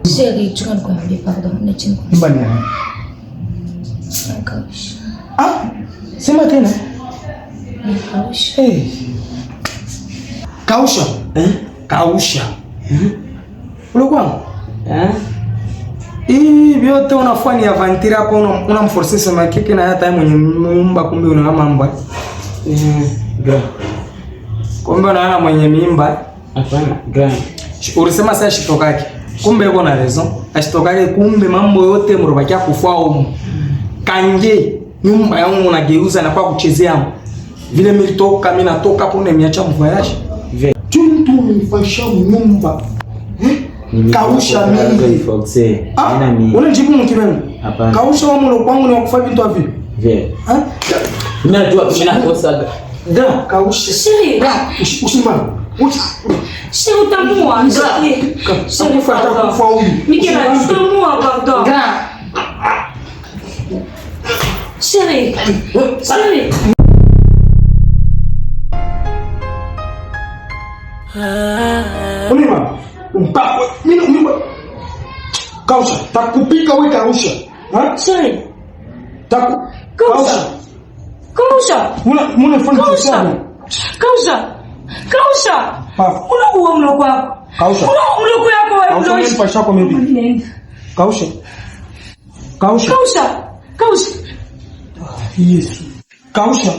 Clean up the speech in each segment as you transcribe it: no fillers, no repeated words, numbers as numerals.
Chérie, tu vas me convaincre, pardon, ne t'y pas. Ah, c'est matin, hein? Hey. Kausha. Kausha. Ulikuwa? Hii vyote unafanya avanti hapo unamforce sema kike na hata mwenye mimba kumbe una mambo. Kumbe unaona mwenye mimba? Hapana, gani? Ulisema sasa shitokake. Kumbe yuko na raison. Ashitokake kumbe mambo yote mrubakia kufua huko. Kanje nyumba yangu unageuza na kwa kuchezea. Vile nilitoka mimi natoka hapo na niacha mvoyage. Tu mtu unifanyisha nyumba. Kausha mimi. Unajibu mkimeno? Hapana. Kausha wa mlo kwangu ni wakufa vitu hivi. Vile. Ninajua ninakosa. Da, kausha. Chérie, usimama. Chérie, utamua. Chérie, fata kufa huyu. Mikela, utamua pardon. Chérie. Chérie. Ulima. Mimi Kausha, takupika wewe Kausha. Chérie. Kausha. Kausha. Muna fanya sana. Kausha. Una uo mlo kwako. Kausha. Una mlo kwako wewe. Kausha ni pasha kwa mimi. Kausha. Yesu. Kausha.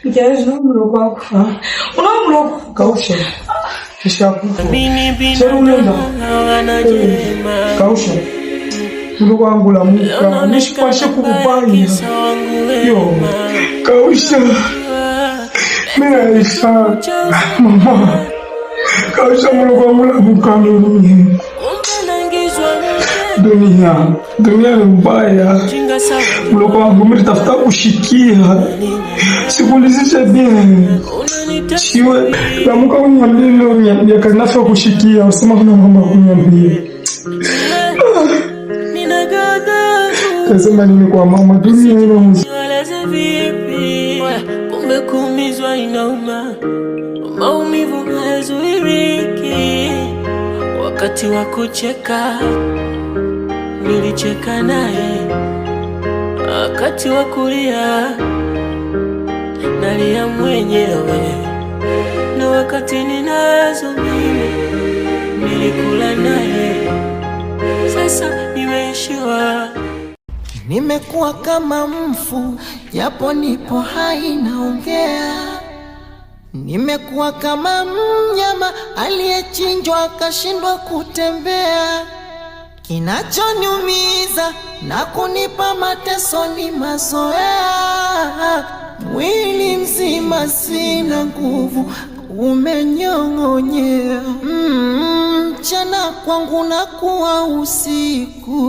Mkiaje mlo kwako. Una mlo Kausha. Kisha. Sasa unaenda. Kausha. Mungu wangu la muka. Nishipashe kukupanya. Yo. Kausha. Mimi naisha. Mama. Kausha Mungu wangu la muka mimi. Dunia ni mbaya. Mungu wangu mimi tafuta kushikia. Sikulizisha bien. Siwe la muka uniambie leo niambia kazi kushikia. Usema kuna mama kuniambia. Kasema nini kwa mama dunia ina Walaze vipi kumbe kumizwa inauma maumivu hayazuiriki wakati wa kucheka nilicheka naye wakati wa kulia nalia mwenyewe na wakati ninazo mimi nilikula naye sasa nimeishiwa. Nimekuwa kama mfu, japo nipo hai naongea. Nimekuwa kama mnyama aliyechinjwa akashindwa kutembea. Kinachoniumiza na kunipa mateso ni mazoea. Mwili mzima sina nguvu, umenyong'onyea. Mchana kwangu nakuwa usiku.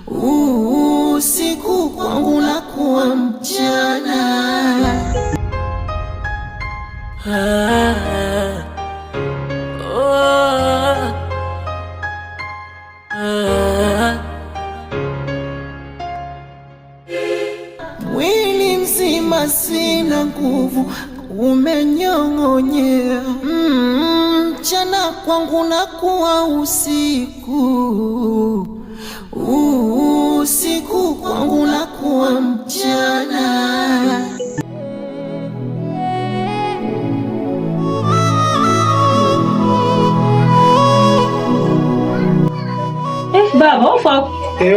Usiku kwangu nakuwa mchana. Mwili mzima sina nguvu, umenyong'onyea. Mchana kwangu nakuwa usiku. Usiku kwangu nakuwa mchana. Baba, ufa.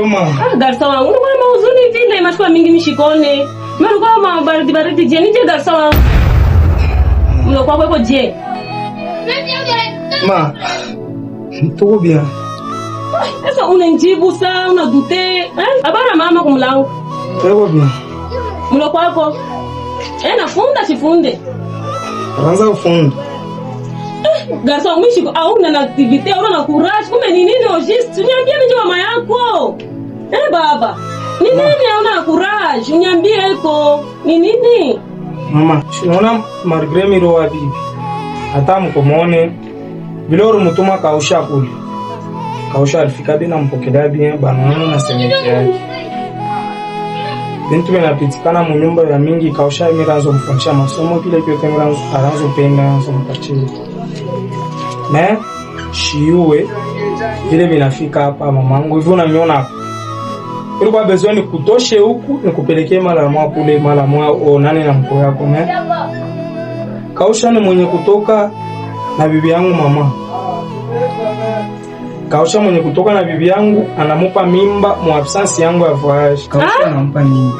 mama. Garsa wangu, unakuwa na huzuni vile, mashua mingi mishikone. Mnakuwa mabaridi je, nije garsa wangu. Mnakuwa kwako je? Ma. Tuko bien. Sasa unanijibu sana, unadute. Abara mama kumlango. Tuko bien. Mnakuwa kwako. Nafunda sifunde. Anza kufunda. Garsa mwishi au una activity au una courage kumbe ni nini ojist uniambie mimi mama yako baba ni nini una courage uniambie iko ni nini mama unaona Margaret miro wa bibi hata mkomone biloro mutuma Kausha kule Kausha alifika bila mpokelea bien bana na semeti yake bintu benapitikana mu nyumba ya mingi Kausha miranzo mfundisha masomo kile kyote miranzo aranzo penda aranzo mpatie me shiwe vile binafika hapa mamangu hivyo unaniona hapa ilikuwa bezoni kutoshe huku nikupelekee mara moja kule mara moja onane na mko yako ne Kausha ni mwenye kutoka na bibi yangu mama. Kausha mwenye kutoka na bibi yangu anamupa mimba mu absence yangu ya voyage. Kausha anampa mimba.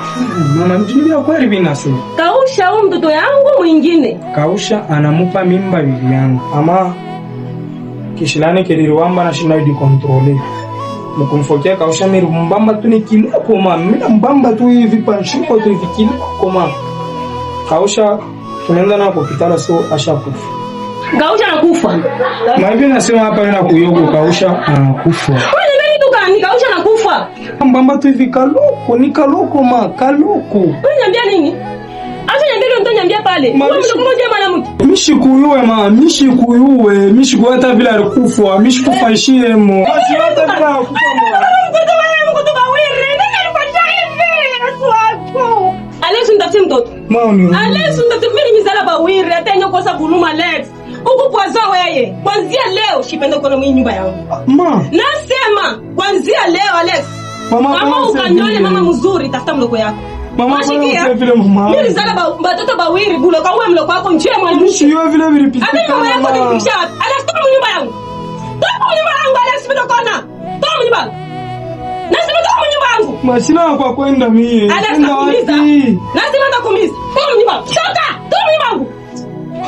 Mama mjibia kweli binasema. Kausha huyu mtoto yangu mwingine. Kausha anamupa mimba bibi yangu. Ama kishilani kelirwamba na shinaidi controle. Mkumfokea Kausha mimi mbamba tu ni kiloko mama. Mimi mbamba tu hivi panshiko tu hivi kiloko mama. Kausha tunaenda na hospitali so ashakufa. Kausha anakufa. Mimi nasema hapa na kuyogo Kausha anakufa. Wewe nani tukani Kausha anakufa? Mbamba tu hivi kaloko ni kaloko ma kaloko. Wewe niambia nini? Acha niambie mtu niambia pale. Wewe mdogo mmoja mwanamke. Mishikuyuwe ma mishikuwe hata bila alikufa mishikufa ishiemo. Basi hata bila alikufa. Alex ndati mtoto. Maoni. Alex ndati mimi mizala bawiri atenyo kosa buluma Alex. Uko poza wewe. Kuanzia leo shipende kwa mimi nyumba yangu. Ma. Nasema kuanzia leo Alex. Mama ukanyole mama mzuri tafuta mloko yako. Mama shikia vile mama. Mimi mizala batoto bawiri bulo kwa wewe mloko wako njie mwanamke. Sio vile vile pita. Hata mama yako nipisha. Alex toka nyumba yangu. Toka nyumba yangu Alex bitokona. Toka nyumba. Nasema toka nyumba yangu. Masina kwa kwenda mimi. Nakumiza. Lazima nakumiza. Toka nyumba. Toka. Toka nyumba yangu.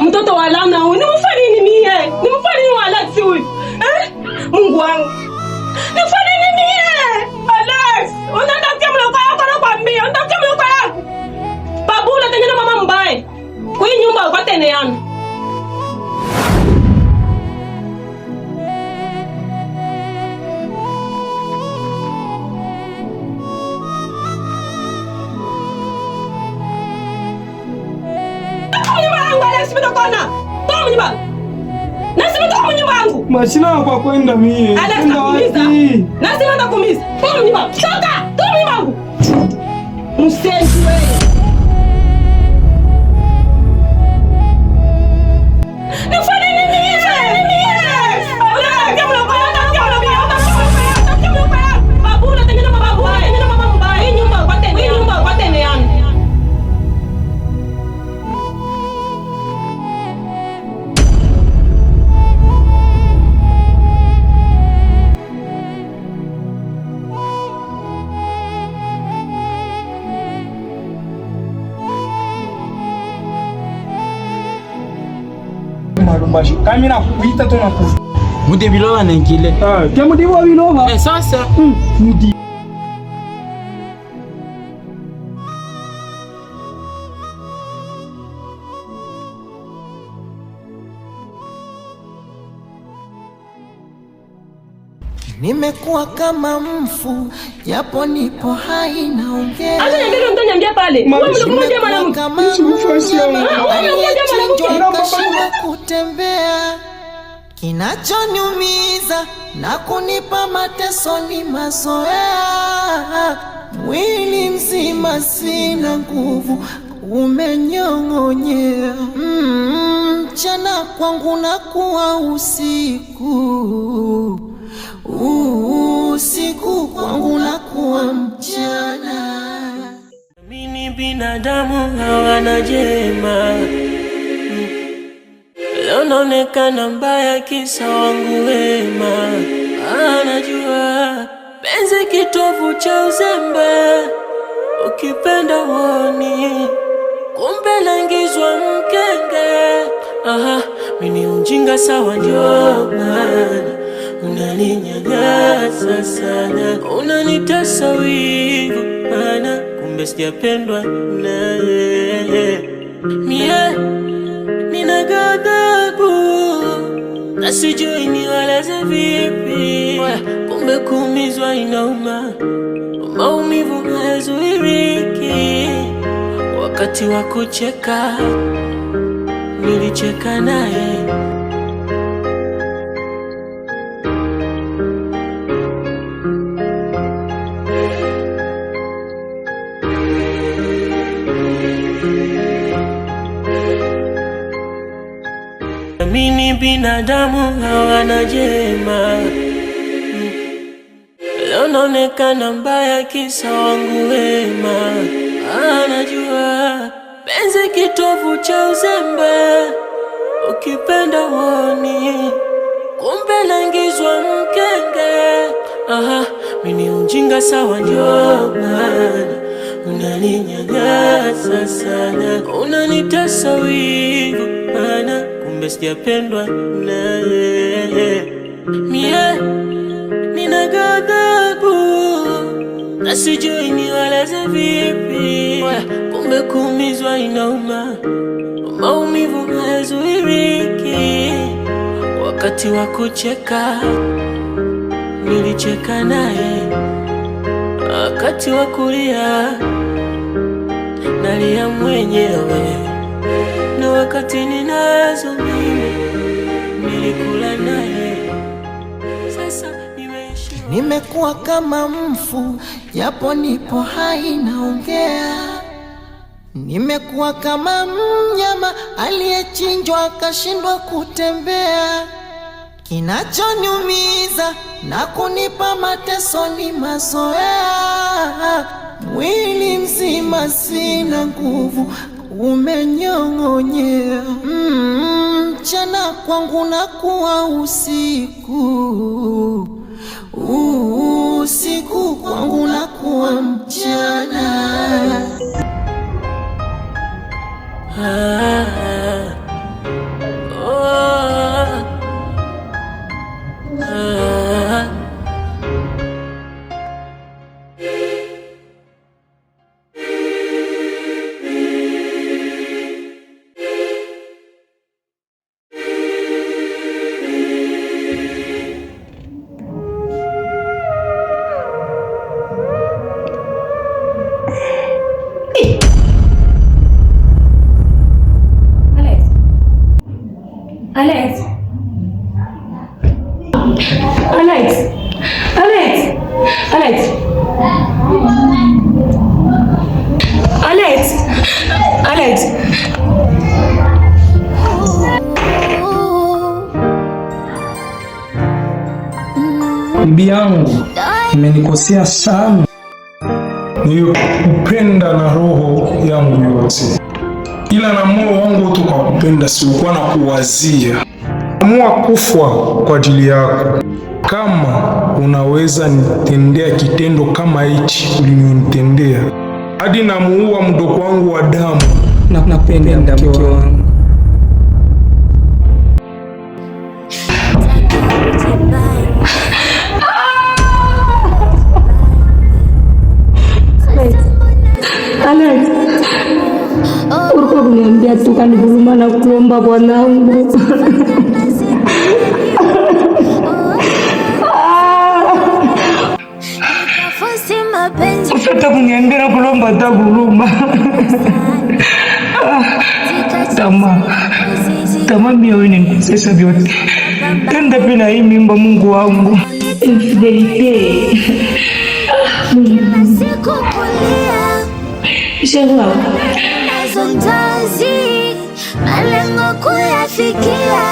Mtoto wa lana huyu. Nimfanye nini mie? Nimfanye nini wa Alex huyu? Mungu wangu. Nimfanye nini mie? Alex, unataka mloko yako na kwambia. Unataka mloko yako. Babula tena mama mbaye. Kwa hii nyumba uko teneana. Masina kwa kwenda mimi. Nasema nakumiza. Toka mnyumba. Toka. Toka mnyumba. Msenzi wewe. Nifanye nini mimi? Babula tena mababu. Tena mama mbaya. Hii nyumba kwa tena. Hii nyumba kwa tena yani. Marumbashi kamera kuita tu naku Mude biloba nengile. Kya mudi wa biloba Sasa mudi Nimekuwa kama mfu japo nipo hai naongea. Acha niambie mtu niambia pale. Wewe mdogo mmoja mwanamke. Kutembea kinachoniumiza na kunipa mateso ni mazoea. Mwili mzima sina nguvu umenyong'onyea. Mchana kwangu nakuwa usiku. Usiku kwangu nakuwa mchana. Mimi binadamu hawana jema. Leo naonekana mbaya kisa wangu wema. Anajua penzi kitovu cha uzembe. Ukipenda uoni kumbe naingizwa mkenge. Mimi ujinga sawa ndio maana unaninyanyasa sana, unanitesa wivu mana kumbe sijapendwa naye. Mie nina ghadhabu na sijui niweleze vipi, kumbe kuumizwa inauma, maumivu hayazuiliki. Wakati wa kucheka nilicheka naye, Niliamini binadamu hawana jema, leo naonekana mbaya kisa wangu wema. Anajua penzi kitovu cha uzembe, ukipenda uoni, kumbe naingizwa mkenge. Mimi ujinga sawa, ndio maana unaninyanyasa sana, unanitesa wivu, maana kumbe sijapendwa naye. Mie nina ghadhabu na sijui nieleze vipi, kumbe kuumizwa inauma, maumivu hayazuiliki. Wakati wa kucheka nilicheka naye, wakati wa kulia nalia mwenyewe, na wakati ninazo mimi nilikula naye. Sasa nimekuwa kama mfu, japo nipo hai naongea. Nimekuwa kama mnyama aliyechinjwa akashindwa kutembea. Kinachoniumiza na kunipa mateso ni mazoea. Mwili mzima sina nguvu, umenyong'onyea. Mchana kwangu nakuwa usiku, usiku kwangu nakuwa mchana. Alex. Bibi yangu, nimenikosea sana. Nilikupenda na roho yangu yote, ila na moyo wangu tu kwa kupenda, sikuwa na kuwazia. Amua kufa kwa ajili yako. Kama unaweza nitendea kitendo kama hichi ulinitendea, hadi namuua mdogo wangu wa damu. Nakupenda mke wangu. Alex, ulikuwa kuniambia tu kaniguruma na kuomba bwanangu. Ufata kuniambia na kulomba hata guruma. Tama mimi wewe nikosesha vyote. Tenda pina hii mimba, Mungu wangu. Infidelite. Malengo kuyafikia